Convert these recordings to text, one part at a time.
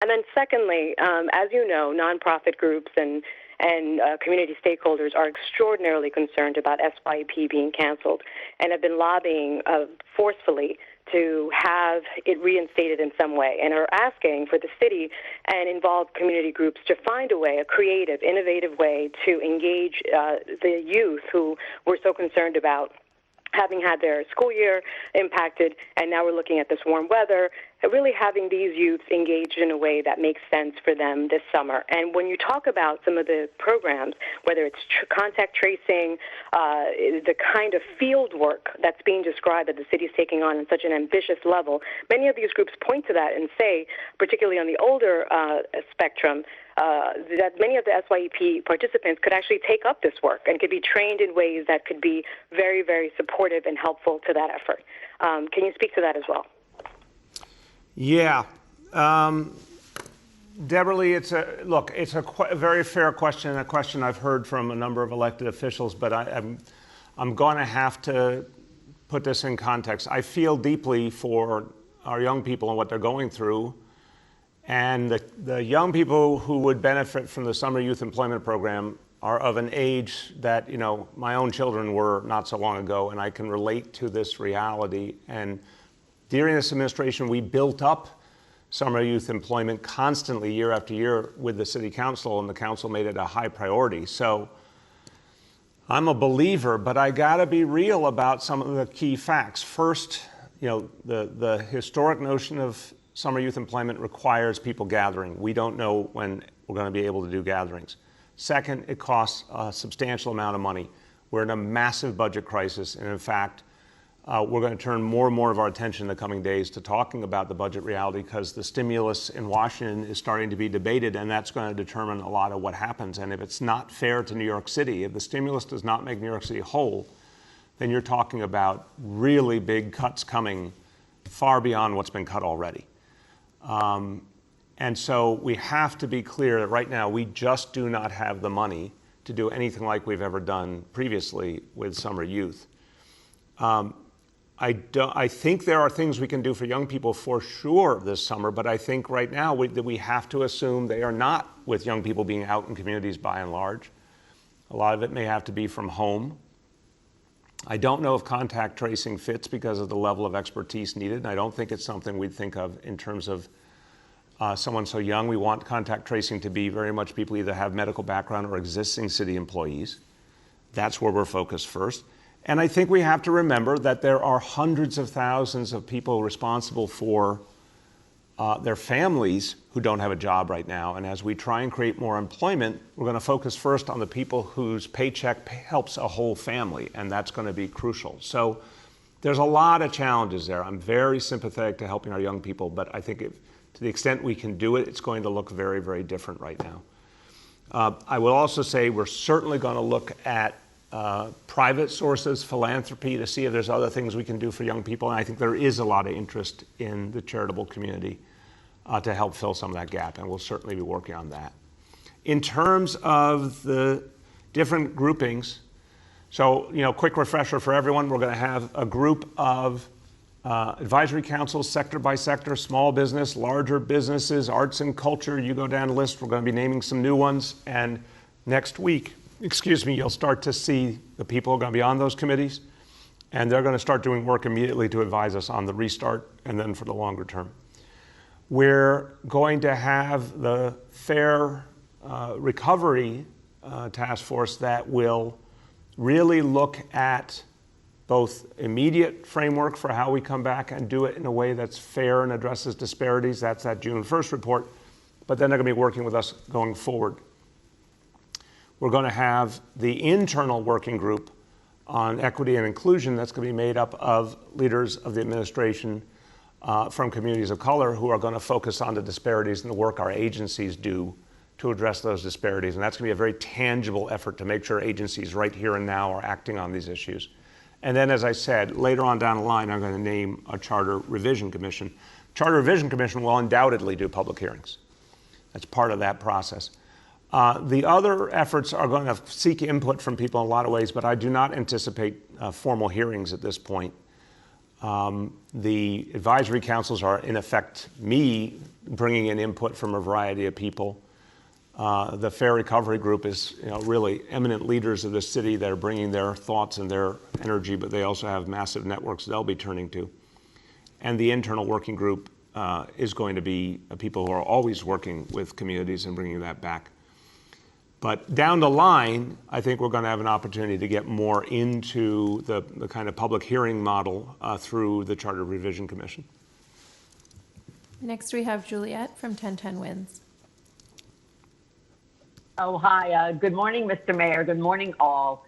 And then secondly, as you know, nonprofit groups and community stakeholders are extraordinarily concerned about SYEP being canceled and have been lobbying forcefully to have it reinstated in some way, and are asking for the city and involved community groups to find a way, a creative, innovative way to engage the youth who we're so concerned about having had their school year impacted, and now we're looking at this warm weather, really having these youths engaged in a way that makes sense for them this summer. And when you talk about some of the programs, whether it's contact tracing, the kind of field work that's being described that the city's taking on such an ambitious level, many of these groups point to that and say, particularly on the older spectrum, that many of the SYEP participants could actually take up this work and could be trained in ways that could be very, very supportive and helpful to that effort. Can you speak to that as well? Yeah. Deborah Lee, it's a very fair question, and a question I've heard from a number of elected officials, but I'm going to have to put this in context. I feel deeply for our young people and what they're going through. And the young people who would benefit from the Summer Youth Employment Program are of an age that, you know, my own children were not so long ago, and I can relate to this reality. And during this administration, we built up summer youth employment constantly year after year with the City Council, and the Council made it a high priority. So I'm a believer, but I gotta be real about some of the key facts. First, you know, the historic notion of summer youth employment requires people gathering. We don't know when we're going to be able to do gatherings. Second, it costs a substantial amount of money. We're in a massive budget crisis, and in fact, we're going to turn more and more of our attention in the coming days to talking about the budget reality, because the stimulus in Washington is starting to be debated, and that's going to determine a lot of what happens. And if it's not fair to New York City, if the stimulus does not make New York City whole, then you're talking about really big cuts coming far beyond what's been cut already. And so we have to be clear that right now we just do not have the money to do anything like we've ever done previously with summer youth. I think there are things we can do for young people for sure this summer, but I think right now that we have to assume they are not with young people being out in communities by and large. A lot of it may have to be from home. I don't know if contact tracing fits because of the level of expertise needed, and I don't think it's something we'd think of in terms of someone so young. We want contact tracing to be very much people either have medical background or existing city employees. That's where we're focused first. And I think we have to remember that there are hundreds of thousands of people responsible for their families who don't have a job right now. And as we try and create more employment, we're going to focus first on the people whose paycheck helps a whole family, and that's going to be crucial. So there's a lot of challenges there. I'm very sympathetic to helping our young people, but I think to the extent we can do it, it's going to look very, very different right now. I will also say we're certainly going to look at private sources, philanthropy, to see if there's other things we can do for young people. And I think there is a lot of interest in the charitable community to help fill some of that gap, and we'll certainly be working on that. In terms of the different groupings, so, you know, quick refresher for everyone, we're going to have a group of advisory councils, sector by sector, small business, larger businesses, arts and culture. You go down the list, we're going to be naming some new ones, and next week, you'll start to see the people who are going to be on those committees, and they're going to start doing work immediately to advise us on the restart and then for the longer term. We're going to have the Fair Recovery Task Force that will really look at both immediate framework for how we come back and do it in a way that's fair and addresses disparities. That's that June 1st report. But then they're going to be working with us going forward. We're going to have the internal working group on equity and inclusion that's going to be made up of leaders of the administration from communities of color who are going to focus on the disparities in the work our agencies do to address those disparities. And that's going to be a very tangible effort to make sure agencies right here and now are acting on these issues. And then, as I said, later on down the line, I'm going to name a Charter Revision Commission. Charter Revision Commission will undoubtedly do public hearings. That's part of that process. The other efforts are going to seek input from people in a lot of ways, but I do not anticipate formal hearings at this point. The advisory councils are, in effect, me bringing in input from a variety of people. The Fair Recovery Group is really eminent leaders of the city that are bringing their thoughts and their energy, but they also have massive networks they'll be turning to. And the internal working group is going to be people who are always working with communities and bringing that back. But down the line, I think we're going to have an opportunity to get more into the kind of public hearing model through the Charter Revision Commission. Next, we have Juliet from 1010 Wins. Oh, hi. Good morning, Mr. Mayor. Good morning, all.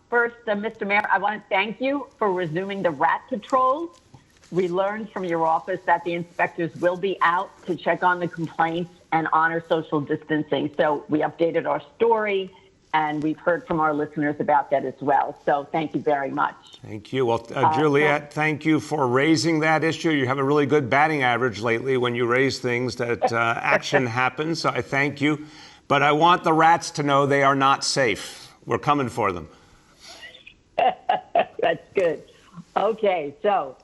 First, Mr. Mayor, I want to thank you for resuming the rat patrol. We learned from your office that the inspectors will be out to check on the complaints and honor social distancing. So we updated our story, and we've heard from our listeners about that as well. So thank you very much. Thank you. Well, Juliet, thank you for raising that issue. You have a really good batting average lately when you raise things that action happens. So I thank you. But I want the rats to know they are not safe. We're coming for them. That's good. Okay, so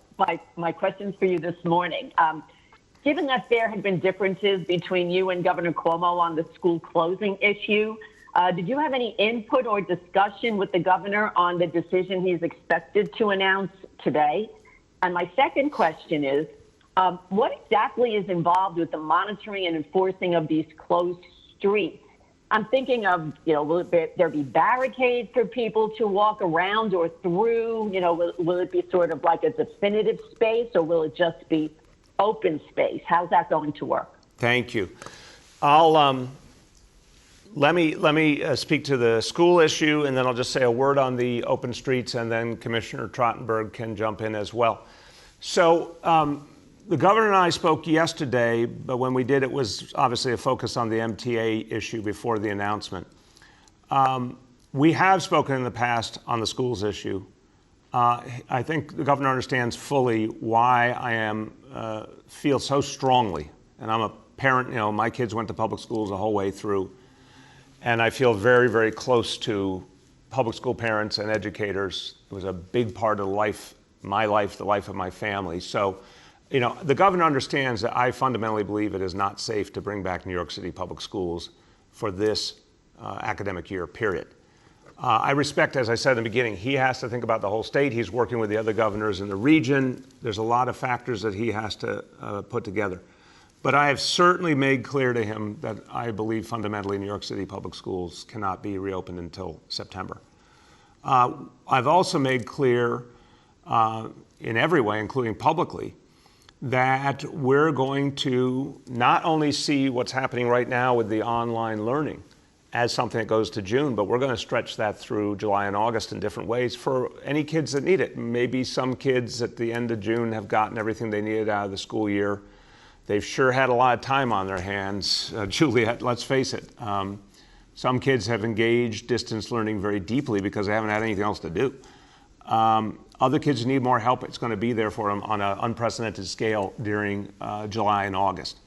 my questions for you this morning. Given that there had been differences between you and Governor Cuomo on the school closing issue, did you have any input or discussion with the governor on the decision he's expected to announce today? And my second question is, what exactly is involved with the monitoring and enforcing of these closed streets? I'm thinking of, will there be barricades for people to walk around or through? Will it be sort of like a definitive space, or will it just be open space? How's that going to work? Thank you. Let me speak to the school issue, and then I'll just say a word on the open streets, and then Commissioner Trottenberg can jump in as well. So the governor and I spoke yesterday, but when we did, it was obviously a focus on the MTA issue before the announcement. We have spoken in the past on the schools issue. I think the governor understands fully why I feel so strongly, and I'm a parent, my kids went to public schools the whole way through, and I feel very, very close to public school parents and educators. It was a big part of my life, the life of my family. So, the governor understands that I fundamentally believe it is not safe to bring back New York City public schools for this academic year, period. I respect, as I said in the beginning, he has to think about the whole state. He's working with the other governors in the region. There's a lot of factors that he has to put together. But I have certainly made clear to him that I believe fundamentally New York City public schools cannot be reopened until September. I've also made clear in every way, including publicly, that we're going to not only see what's happening right now with the online learning as something that goes to June, but we're going to stretch that through July and August in different ways for any kids that need it. Maybe some kids at the end of June have gotten everything they needed out of the school year. They've sure had a lot of time on their hands. Juliet, let's face it. Some kids have engaged distance learning very deeply because they haven't had anything else to do. Other kids need more help. It's going to be there for them on an unprecedented scale during July and August.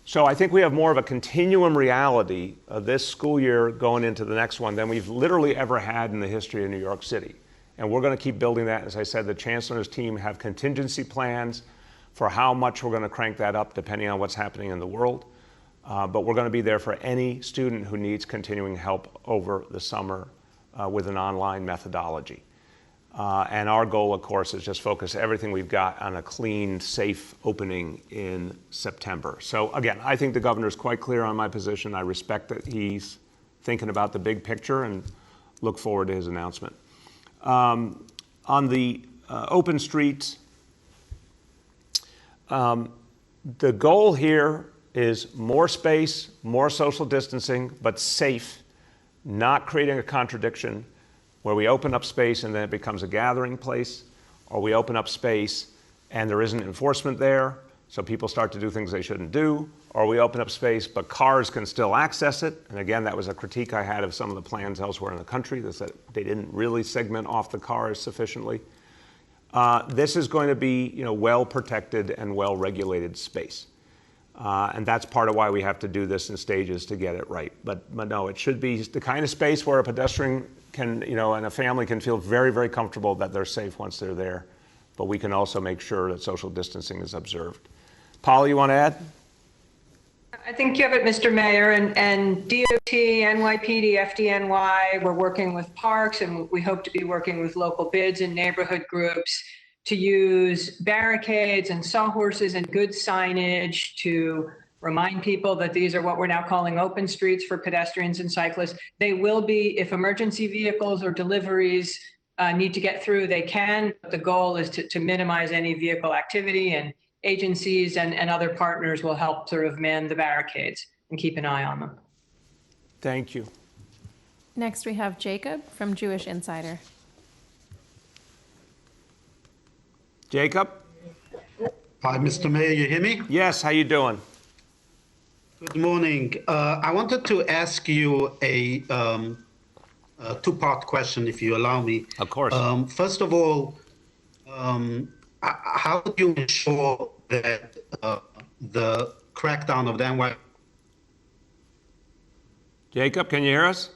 So I think we have more of a continuum reality of this school year going into the next one than we've literally ever had in the history of New York City. And we're going to keep building that. As I said, the chancellor's team have contingency plans for how much we're going to crank that up depending on what's happening in the world. But we're going to be there for any student who needs continuing help over the summer with an online methodology. And our goal, of course, is just focus everything we've got on a clean, safe opening in September. So again, I think the governor's quite clear on my position. I respect that he's thinking about the big picture and look forward to his announcement. On the open streets, the goal here is more space, more social distancing, but safe, not creating a contradiction where we open up space and then it becomes a gathering place, or we open up space and there isn't enforcement there, so people start to do things they shouldn't do, or we open up space but cars can still access it. And again, that was a critique I had of some of the plans elsewhere in the country, that they didn't really segment off the cars sufficiently. This is going to be, well-protected and well-regulated space. And that's part of why we have to do this in stages to get it right. But no, it should be the kind of space where a pedestrian can, and a family can feel very, very comfortable that they're safe once they're there. But we can also make sure that social distancing is observed. Paul, you want to add? I think you have it, Mr. Mayor, and DOT, NYPD, FDNY, we're working with parks, and we hope to be working with local bids and neighborhood groups to use barricades and sawhorses and good signage to remind people that these are what we're now calling open streets for pedestrians and cyclists. They will be, if emergency vehicles or deliveries need to get through, they can. The goal is to minimize any vehicle activity, and agencies and other partners will help sort of man the barricades and keep an eye on them. Thank you. Next, we have Jacob from Jewish Insider. Jacob? Hi, Mr. Mayor, you hear me? Yes, how you doing? Good morning. I wanted to ask you a two-part question, if you allow me. Of course. First of all, how do you ensure that the crackdown of the NY... Jacob, can you hear us?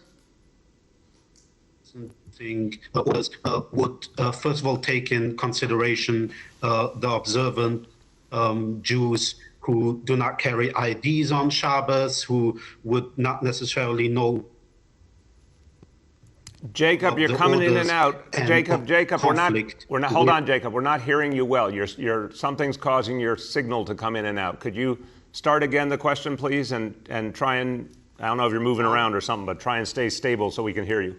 Orders would first of all take in consideration the observant Jews who do not carry IDs on Shabbos, who would not necessarily know. Jacob, you're coming in and out. Jacob, we're not. Hold on, Jacob. We're not hearing you well. Something's causing your signal to come in and out. Could you start again the question, please, and try and, I don't know if you're moving around or something, but try and stay stable so we can hear you.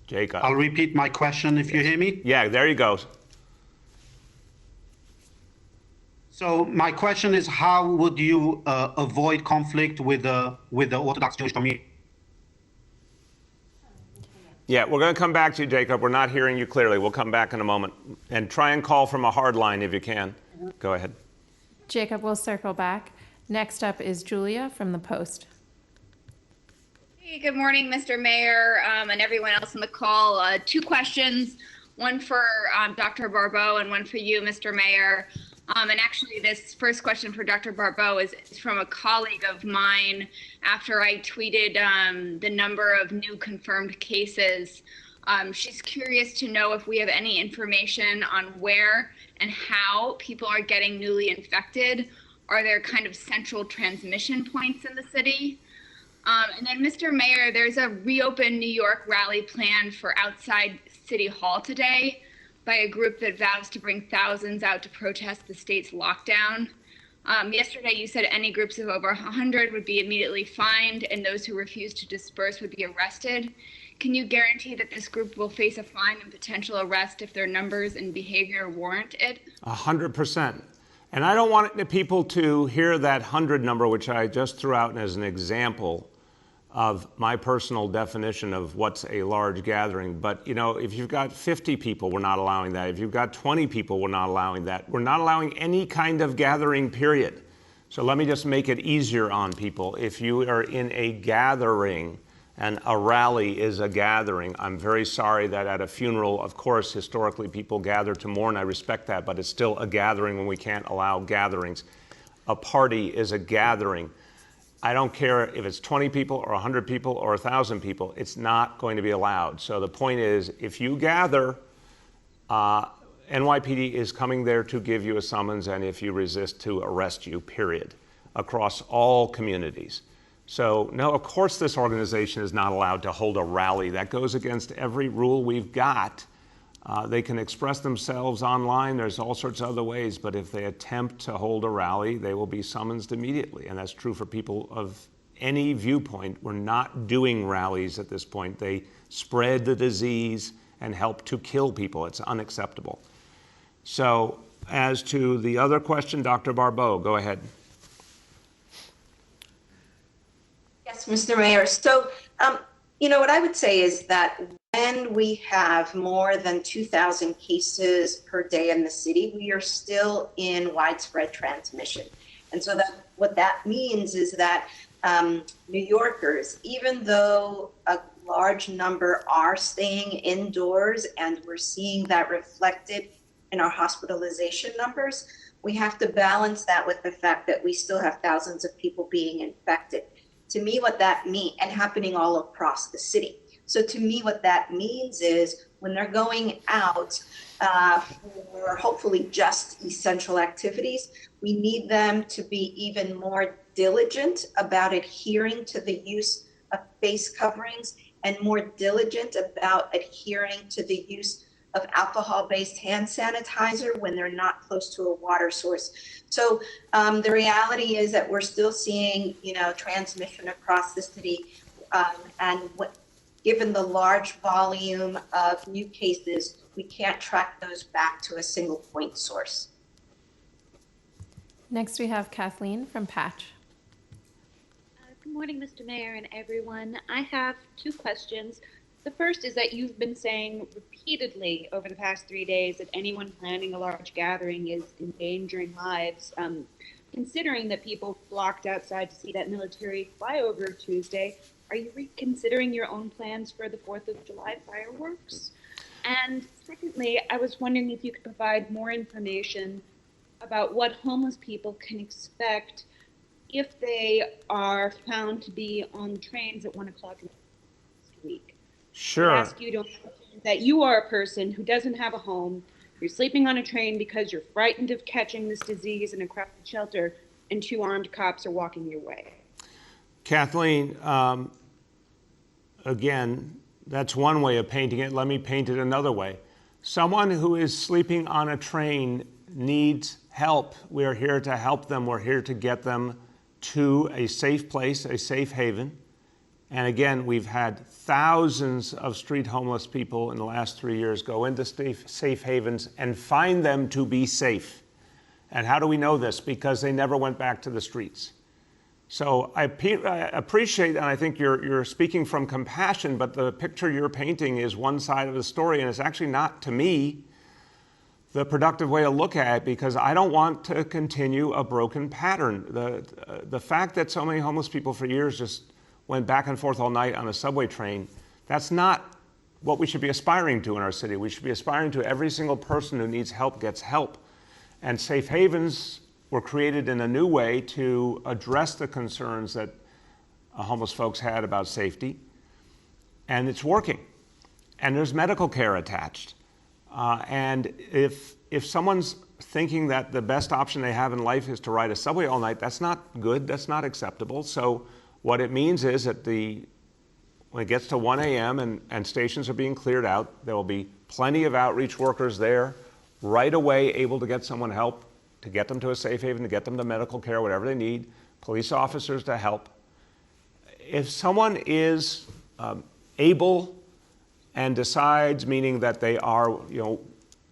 Jacob. I'll repeat my question if you hear me. Yeah, there you go. So my question is, how would you avoid conflict with the Orthodox Jewish community? Yeah, we're going to come back to you, Jacob. We're not hearing you clearly. We'll come back in a moment. And try and call from a hard line if you can. Go ahead. Jacob, we'll circle back. Next up is Julia from The Post. Hey, good morning, Mr. Mayor, and everyone else on the call. Two questions, one for Dr. Barbeau and one for you, Mr. Mayor. And actually, this first question for Dr. Barbeau is from a colleague of mine after I tweeted the number of new confirmed cases. She's curious to know if we have any information on where and how people are getting newly infected. Are there kind of central transmission points in the city? And then, Mr. Mayor, there's a Reopen New York rally planned for outside City Hall today by a group that vows to bring thousands out to protest the state's lockdown. Yesterday, you said any groups of over 100 would be immediately fined, and those who refuse to disperse would be arrested. Can you guarantee that this group will face a fine and potential arrest if their numbers and behavior warrant it? 100%. And I don't want people to hear that 100 number, which I just threw out as an example of my personal definition of what's a large gathering. But, you know, if you've got 50 people, we're not allowing that. If you've got 20 people, we're not allowing that. We're not allowing any kind of gathering, period. So let me just make it easier on people. If you are in a gathering, and a rally is a gathering, I'm very sorry that at a funeral, of course, historically people gather to mourn. I respect that, but it's still a gathering when we can't allow gatherings. A party is a gathering. I don't care if it's 20 people or 100 people or 1,000 people, it's not going to be allowed. So the point is, if you gather, NYPD is coming there to give you a summons, and if you resist, to arrest you, period, across all communities. So no, of course this organization is not allowed to hold a rally. That goes against every rule we've got. They can express themselves online. There's all sorts of other ways, but if they attempt to hold a rally, they will be summoned immediately. And that's true for people of any viewpoint. We're not doing rallies at this point. They spread the disease and help to kill people. It's unacceptable. So as to the other question, Dr. Barbeau, go ahead. Yes, Mr. Mayor. So, you know, what I would say is that when we have more than 2,000 cases per day in the city, we are still in widespread transmission. And so that what that means is that New Yorkers, even though a large number are staying indoors, and we're seeing that reflected in our hospitalization numbers, we have to balance that with the fact that we still have thousands of people being infected. To me, what that means, and happening all across the city. So to me, what that means is when they're going out, for hopefully just essential activities. We need them to be even more diligent about adhering to the use of face coverings and more diligent about adhering to the use of alcohol-based hand sanitizer when they're not close to a water source. So the reality is that we're still seeing, transmission across the city, given the large volume of new cases, we can't track those back to a single point source. Next, we have Kathleen from Patch. Good morning, Mr. Mayor and everyone. I have two questions. The first is that you've been saying repeatedly over the past 3 days that anyone planning a large gathering is endangering lives. Considering that people flocked outside to see that military flyover Tuesday, are you reconsidering your own plans for the 4th of July fireworks? And secondly, I was wondering if you could provide more information about what homeless people can expect if they are found to be on trains at 1 o'clock next week. Sure. I ask you to imagine that you are a person who doesn't have a home, you're sleeping on a train because you're frightened of catching this disease in a crowded shelter, and 2 armed cops are walking your way. Kathleen, again, that's one way of painting it. Let me paint it another way. Someone who is sleeping on a train needs help. We are here to help them. We're here to get them to a safe place, a safe haven. And again, we've had thousands of street homeless people in the last 3 years go into safe havens and find them to be safe. And how do we know this? Because they never went back to the streets. So I appreciate, and I think you're speaking from compassion, but the picture you're painting is one side of the story, and it's actually not, to me, the productive way to look at it, because I don't want to continue a broken pattern. The fact that so many homeless people for years just went back and forth all night on a subway train, that's not what we should be aspiring to in our city. We should be aspiring to every single person who needs help gets help. And safe havens were created in a new way to address the concerns that homeless folks had about safety. And it's working. And there's medical care attached. And if someone's thinking that the best option they have in life is to ride a subway all night, that's not good, that's not acceptable. So what it means is that when it gets to 1 a.m. and stations are being cleared out, there will be plenty of outreach workers there right away able to get someone help, to get them to a safe haven, to get them to medical care, whatever they need, police officers to help. If someone is able and decides, meaning that they are,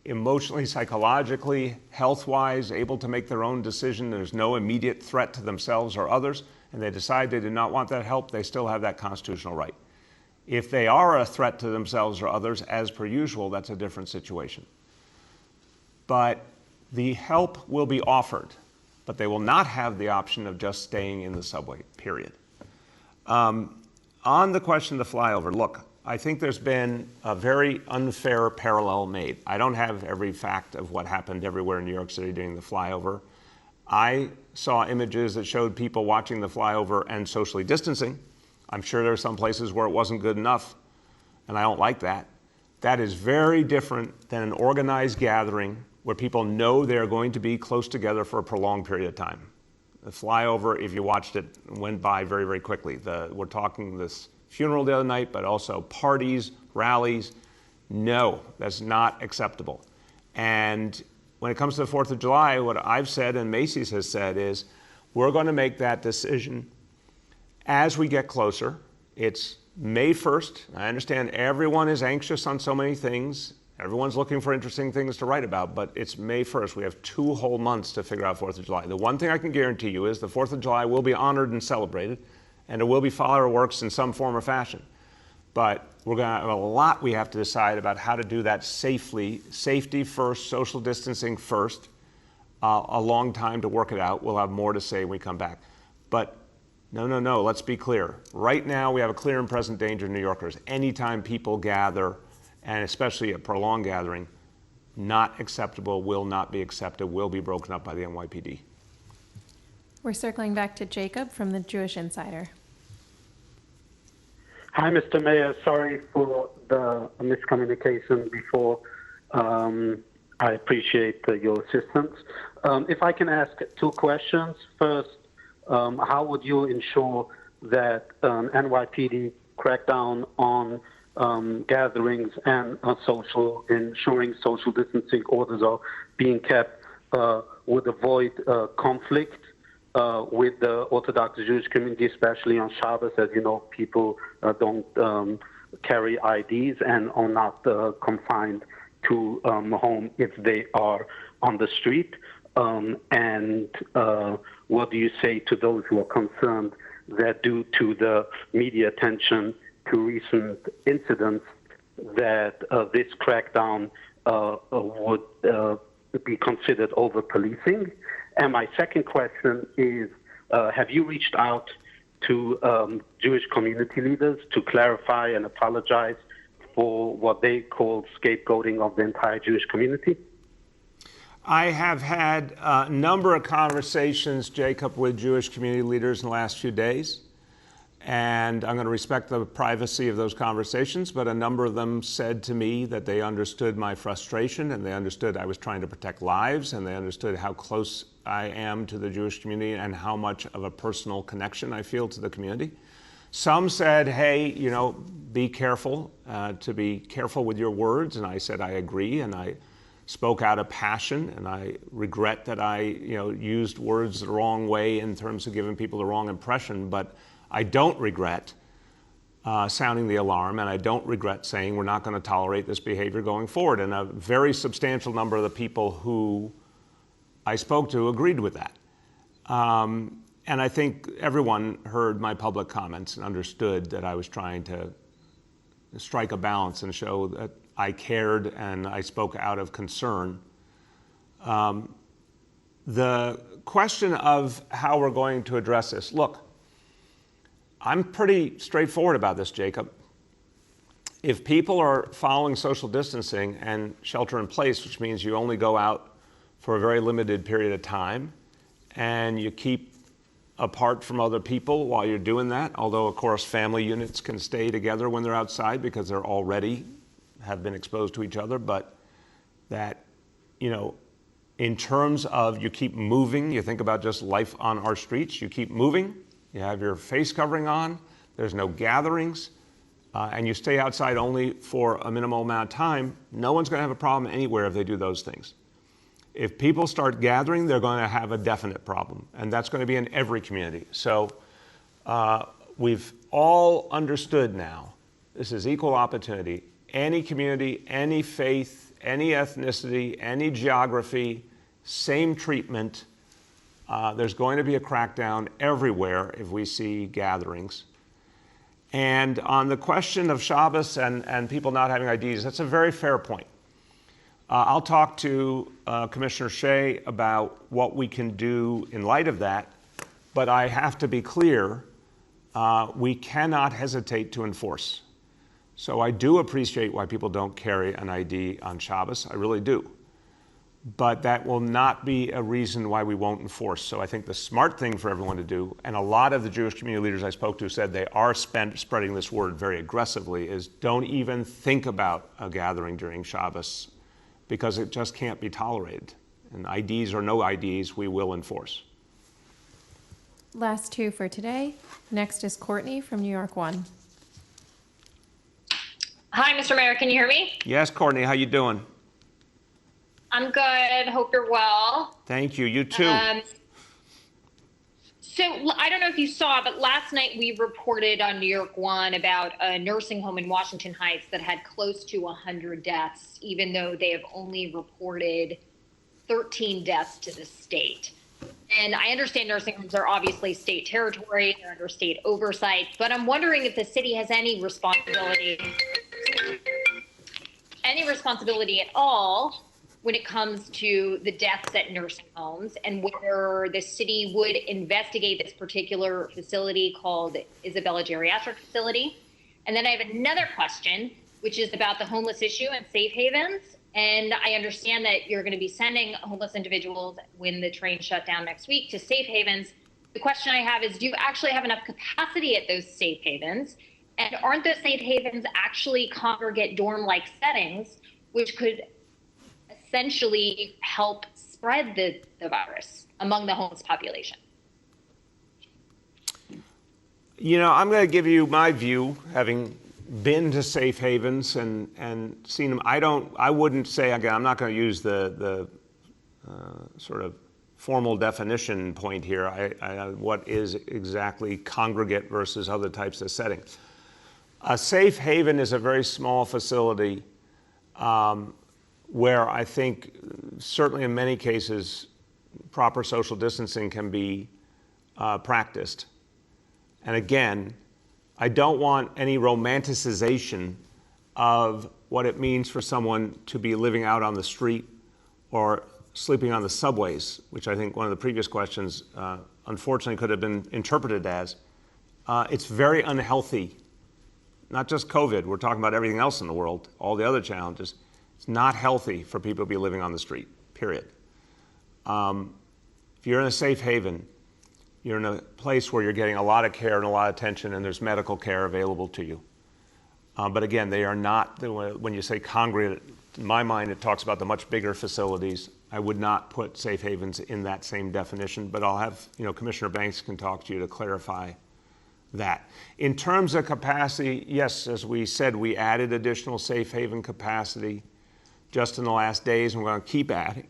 emotionally, psychologically, health-wise, able to make their own decision, there's no immediate threat to themselves or others, and they decide they do not want that help, they still have that constitutional right. If they are a threat to themselves or others, as per usual, that's a different situation. But the help will be offered, but they will not have the option of just staying in the subway, period. On the question of the flyover, look, I think there's been a very unfair parallel made. I don't have every fact of what happened everywhere in New York City during the flyover. I saw images that showed people watching the flyover and socially distancing. I'm sure there are some places where it wasn't good enough, and I don't like that. That is very different than an organized gathering where people know they're going to be close together for a prolonged period of time. The flyover, if you watched it, went by very, very quickly. We're talking this funeral the other night, but also parties, rallies. No, that's not acceptable. And when it comes to the 4th of July, what I've said and Macy's has said is we're going to make that decision as we get closer. It's May 1st. I understand everyone is anxious on so many things. Everyone's looking for interesting things to write about, but it's May 1st. We have 2 whole months to figure out 4th of July. The one thing I can guarantee you is the 4th of July will be honored and celebrated, and there will be fireworks in some form or fashion. But we're going to have a lot we have to decide about how to do that safely. Safety first, social distancing first. A long time to work it out. We'll have more to say when we come back. But no, let's be clear. Right now, we have a clear and present danger to New Yorkers. Anytime people gather, and especially a prolonged gathering, not acceptable, will not be accepted, will be broken up by the NYPD. We're circling back to Jacob from the Jewish Insider. Hi, Mr. Mayor. Sorry for the miscommunication before. I appreciate your assistance. If I can ask two questions. First, how would you ensure that NYPD crack down on gatherings and ensuring social distancing orders are being kept, would avoid conflict with the Orthodox Jewish community, especially on Shabbos? As you know, people don't carry IDs and are not confined to home if they are on the street. And what do you say to those who are concerned that due to the media attention to recent incidents that this crackdown would be considered over-policing? And my second question is, have you reached out to Jewish community leaders to clarify and apologize for what they call scapegoating of the entire Jewish community? I have had a number of conversations, Jacob, with Jewish community leaders in the last few days. And I'm going to respect the privacy of those conversations, but a number of them said to me that they understood my frustration, and they understood I was trying to protect lives, and they understood how close I am to the Jewish community and how much of a personal connection I feel to the community. Some said, hey, be careful, to be careful with your words. And I said, I agree. And I spoke out of passion. And I regret that I, used words the wrong way in terms of giving people the wrong impression. But I don't regret sounding the alarm. And I don't regret saying we're not going to tolerate this behavior going forward. And a very substantial number of the people who I spoke to agreed with that. And I think everyone heard my public comments and understood that I was trying to strike a balance and show that I cared and I spoke out of concern. The question of how we're going to address this, look, I'm pretty straightforward about this, Jacob. If people are following social distancing and shelter in place, which means you only go out for a very limited period of time and you keep apart from other people while you're doing that, although of course family units can stay together when they're outside because they're already have been exposed to each other, but that, in terms of you keep moving, you think about just life on our streets, you keep moving, you have your face covering on, there's no gatherings, and you stay outside only for a minimal amount of time, no one's going to have a problem anywhere if they do those things. If people start gathering, they're going to have a definite problem, and that's going to be in every community. So we've all understood now, this is equal opportunity. Any community, any faith, any ethnicity, any geography, same treatment. There's going to be a crackdown everywhere if we see gatherings. And on the question of Shabbos and people not having IDs, that's a very fair point. I'll talk to Commissioner Shea about what we can do in light of that, but I have to be clear, we cannot hesitate to enforce. So I do appreciate why people don't carry an ID on Shabbos, I really do. But that will not be a reason why we won't enforce. So I think the smart thing for everyone to do, and a lot of the Jewish community leaders I spoke to said they are spreading this word very aggressively, is don't even think about a gathering during Shabbos, because it just can't be tolerated. And IDs or no IDs, we will enforce. Last two for today. Next is Courtney from New York 1. Hi, Mr. Mayor, can you hear me? Yes, Courtney, how you doing? I'm good, hope you're well. Thank you, you too. So I don't know if you saw, but last night we reported on New York 1 about a nursing home in Washington Heights that had close to 100 deaths, even though they have only reported 13 deaths to the state. And I understand nursing homes are obviously state territory, they're under state oversight, but I'm wondering if the city has any responsibility at all when it comes to the deaths at nursing homes, and whether the city would investigate this particular facility called Isabella Geriatric Facility. And then I have another question, which is about the homeless issue and safe havens. And I understand that you're going to be sending homeless individuals when the train shut down next week to safe havens. The question I have is, do you actually have enough capacity at those safe havens? And aren't those safe havens actually congregate dorm-like settings, which could essentially help spread the virus among the homeless population? You know, I'm going to give you my view, having been to safe havens and seen them. I wouldn't say, again, I'm not going to use the sort of formal definition point here. What is exactly congregate versus other types of settings? A safe haven is a very small facility where I think certainly in many cases proper social distancing can be practiced. And again, I don't want any romanticization of what it means for someone to be living out on the street or sleeping on the subways, which I think one of the previous questions unfortunately could have been interpreted as. It's very unhealthy, not just COVID, we're talking about everything else in the world, all the other challenges. It's not healthy for people to be living on the street, period. If you're in a safe haven, you're in a place where you're getting a lot of care and a lot of attention, and there's medical care available to you. But again, they are not, when you say congregate, in my mind, it talks about the much bigger facilities. I would not put safe havens in that same definition, but I'll have, Commissioner Banks can talk to you to clarify that. In terms of capacity, yes, as we said, we added additional safe haven capacity just in the last days, and we're going to keep adding.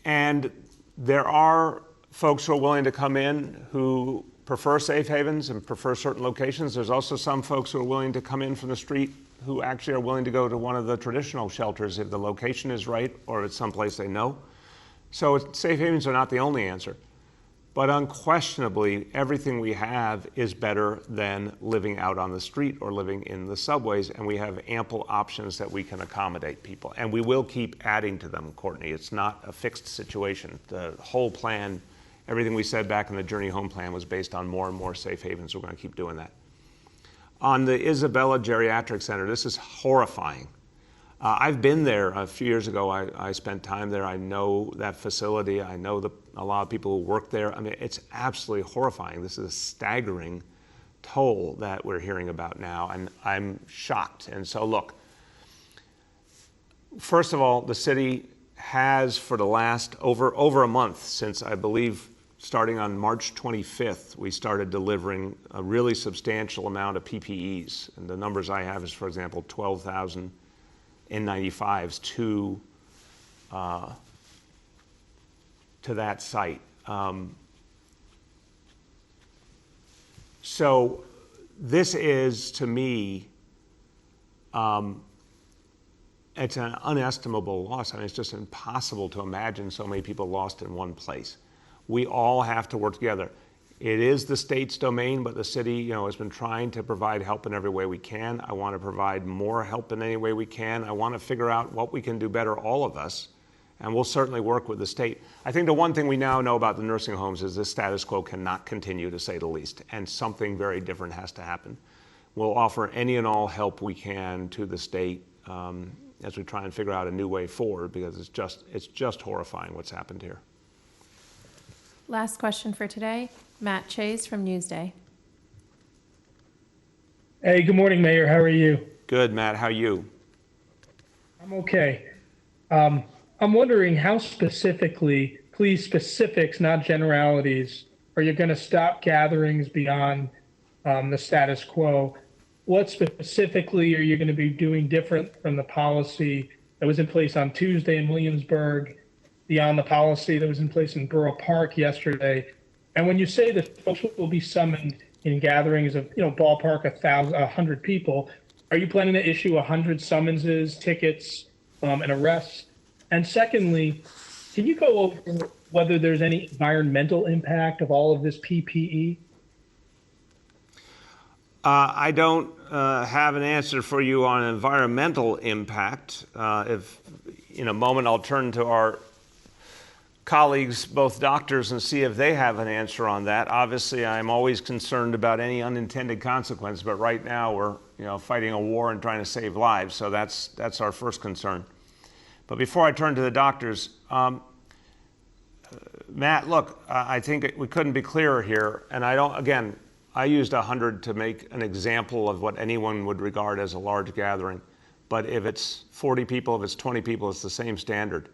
And there are folks who are willing to come in who prefer safe havens and prefer certain locations. There's also some folks who are willing to come in from the street who actually are willing to go to one of the traditional shelters if the location is right or it's someplace they know. So safe havens are not the only answer. But unquestionably, everything we have is better than living out on the street or living in the subways, and we have ample options that we can accommodate people. And we will keep adding to them, Courtney. It's not a fixed situation. The whole plan, everything we said back in the Journey Home plan was based on more and more safe havens. We're going to keep doing that. On the Isabella Geriatric Center, this is horrifying. I've been there a few years ago. I spent time there. I know that facility. I know a lot of people who work there. I mean, it's absolutely horrifying. This is a staggering toll that we're hearing about now, and I'm shocked. And so, look, first of all, the city has, for the last over a month, since I believe starting on March 25th, we started delivering a really substantial amount of PPEs. And the numbers I have is, for example, 12,000 N95s to that site. So this is, to me, it's an unestimable loss. I mean, it's just impossible to imagine so many people lost in one place. We all have to work together. It is the state's domain, but the city, has been trying to provide help in every way we can. I want to provide more help in any way we can. I want to figure out what we can do better, all of us, and we'll certainly work with the state. I think the one thing we now know about the nursing homes is this status quo cannot continue, to say the least, and something very different has to happen. We'll offer any and all help we can to the state as we try and figure out a new way forward, because it's just horrifying what's happened here. Last question for today, Matt Chase from Newsday. Hey, good morning, Mayor. How are you? Good, Matt. How are you? I'm okay. I'm wondering how specifically, please specifics, not generalities, are you going to stop gatherings beyond the status quo? What specifically are you going to be doing different from the policy that was in place on Tuesday in Williamsburg, beyond the policy that was in place in Borough Park yesterday? And when you say that folks will be summoned in gatherings of, ballpark 100 people, are you planning to issue 100 summonses, tickets, and arrests? And secondly, can you go over whether there's any environmental impact of all of this PPE? I don't have an answer for you on environmental impact. If in a moment I'll turn to our colleagues, both doctors, and see if they have an answer on that. Obviously, I'm always concerned about any unintended consequence, but right now we're fighting a war and trying to save lives, so that's our first concern. But before I turn to the doctors, Matt, look, I think we couldn't be clearer here, and I used 100 to make an example of what anyone would regard as a large gathering. But if it's 40 people, if it's 20 people, it's the same standard.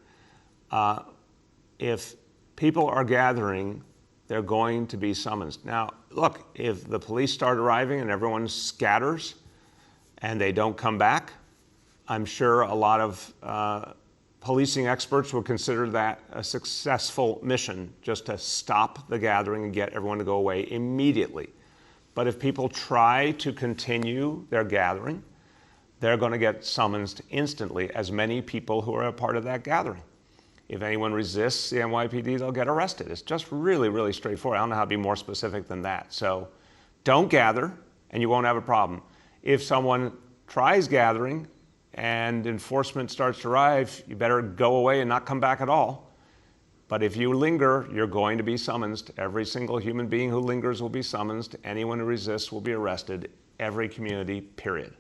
If people are gathering, they're going to be summoned. Now, look, if the police start arriving and everyone scatters and they don't come back, I'm sure a lot of policing experts would consider that a successful mission, just to stop the gathering and get everyone to go away immediately. But if people try to continue their gathering, they're going to get summoned instantly, as many people who are a part of that gathering. If anyone resists the NYPD, they'll get arrested. It's just really, really straightforward. I don't know how to be more specific than that. So don't gather, and you won't have a problem. If someone tries gathering and enforcement starts to arrive, you better go away and not come back at all. But if you linger, you're going to be summoned. Every single human being who lingers will be summoned. Anyone who resists will be arrested. Every community, period.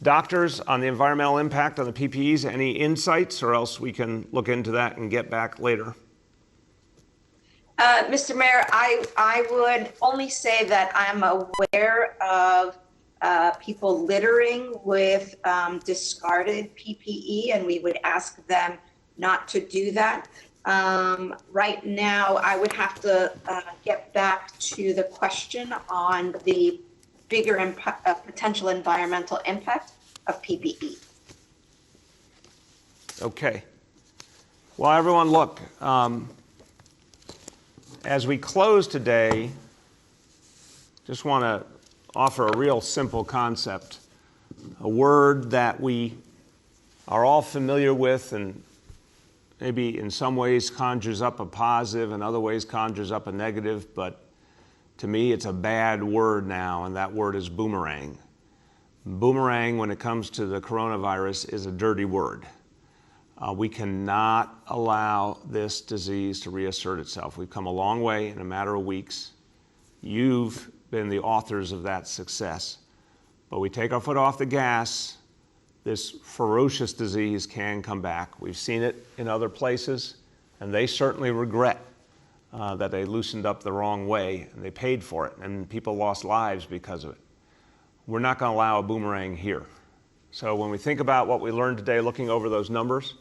Doctors, on the environmental impact on the PPEs, any insights, or else we can look into that and get back later? Mr. Mayor, I would only say that I'm aware of people littering with discarded PPE, and we would ask them not to do that. Right now, I would have to get back to the question on the bigger potential environmental impact of PPE. Okay. Well, everyone, look, as we close today, just want to offer a real simple concept, a word that we are all familiar with and maybe in some ways conjures up a positive and other ways conjures up a negative, but to me, it's a bad word now, and that word is boomerang. Boomerang, when it comes to the coronavirus, is a dirty word. We cannot allow this disease to reassert itself. We've come a long way in a matter of weeks. You've been the authors of that success. But we take our foot off the gas, this ferocious disease can come back. We've seen it in other places, and they certainly regret that they loosened up the wrong way, and they paid for it, and people lost lives because of it. We're not going to allow a boomerang here. So when we think about what we learned today, looking over those numbers,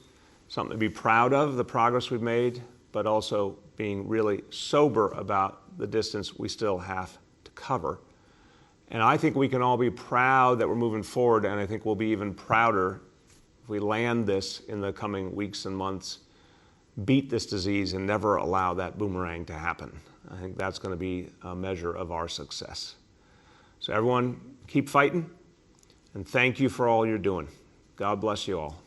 something to be proud of, the progress we've made, but also being really sober about the distance we still have to cover. And I think we can all be proud that we're moving forward, and I think we'll be even prouder if we land this in the coming weeks and months, beat this disease and never allow that boomerang to happen. I think that's going to be a measure of our success. So everyone, keep fighting, and thank you for all you're doing. God bless you all.